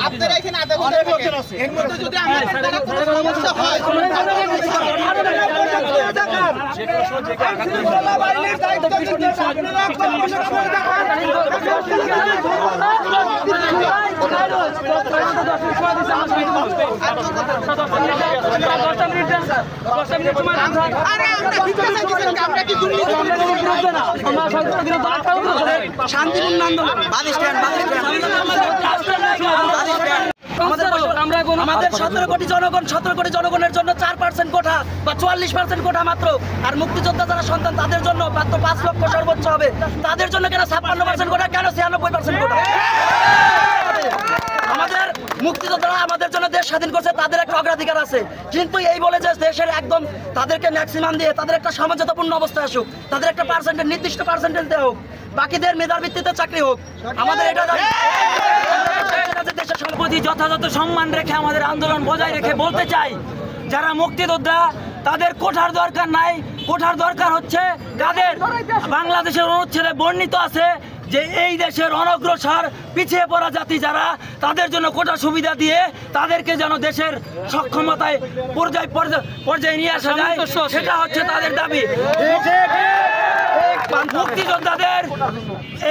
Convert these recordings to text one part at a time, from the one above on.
আপনারা এখানে আধা ঘন্টা বসে আছেন এর মধ্যে যদি আমাদের দ্বারা কোনো সমস্যা হয় আইনের দায়িত্ব কিন্তু আপনারা কর্মসূচি করে দেখান আরে আমরা ভিতরে যাচ্ছি আমরা কি দুর্নীতি শান্তিপূর্ণ আন্দোলন আমাদের 17 কোটি জনগণের জন্য 4% কোটা বা 44% কোটা মাত্র, আর মুক্তিযোদ্ধা যারা সন্তান তাদের জন্য মাত্র 5 লক্ষ সর্বোচ্চ হবে। তাদের জন্য কেন 56% কোটা, কেন 96% কোটা? আমাদের মুক্তিযোদ্ধারা আমাদের জন্য দেশ স্বাধীন করছে, তাদের একটা অগ্রাধিকার আছে, কিন্তু এই বলে যে দেশের একদম তাদেরকে ম্যাক্সিমাম দিয়ে তাদের একটা সমঝোতাপূর্ণ অবস্থা আসুক, তাদের একটা পার্সেন্টেজ নির্দিষ্ট পার্সেন্টেজ দেওয়া হোক, বাকিদের মেধার ভিত্তিতে চাকরি হোক। আমাদের এটা দেশের সম্পত্তি যথাযথ সম্মান রেখে আমাদের আন্দোলন বজায় রেখে বলতে চাই, যারা মুক্তিযোদ্ধা তাদের কোঠার দরকার নাই, কোঠার দরকার হচ্ছে তাদের বাংলাদেশের অনুচ্ছেদে বর্ণিত আছে যে এই দেশের অনগ্রসর পিছিয়ে পড়া জাতি যারা, তাদের জন্য কোটা সুবিধা দিয়ে তাদেরকে যেন দেশের সক্ষমতায় পর্যায়ে নিয়ে আসা যায়, সেটা হচ্ছে তাদের দাবি। মুক্তিযোদ্ধাদের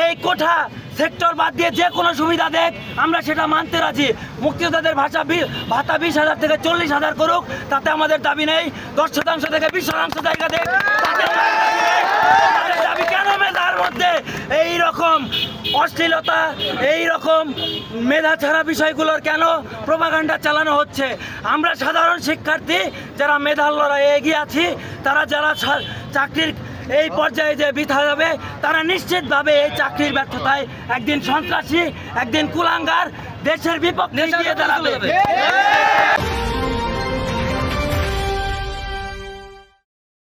এই কোঠা সেক্টর বাদ দিয়ে যে কোনো সুবিধা দেখ, আমরা সেটা মানতে রাজি। মুক্তিযোদ্ধাদের ভাতা 20,000 থেকে 40,000 করুক, তাতে আমাদের দাবি নেই। 10% থেকে 20% জায়গা দেখ, দাবি কেন মেধার মধ্যে এই রকম অশ্লীলতা, এই রকম মেধা ছাড়া বিষয়গুলোর কেন প্রোপাগান্ডা চালানো হচ্ছে? আমরা সাধারণ শিক্ষার্থী যারা মেধার লড়াইয়ে এগিয়ে আছি, তারা যারা চাকরির এই পর্যায়ে যে বৃথা যাবে, তারা নিশ্চিতভাবে এই চাকরির ব্যর্থতায় একদিন সন্ত্রাসী, একদিন কুলাঙ্গার, দেশের বিপক্ষে গিয়ে দাঁড়াবে।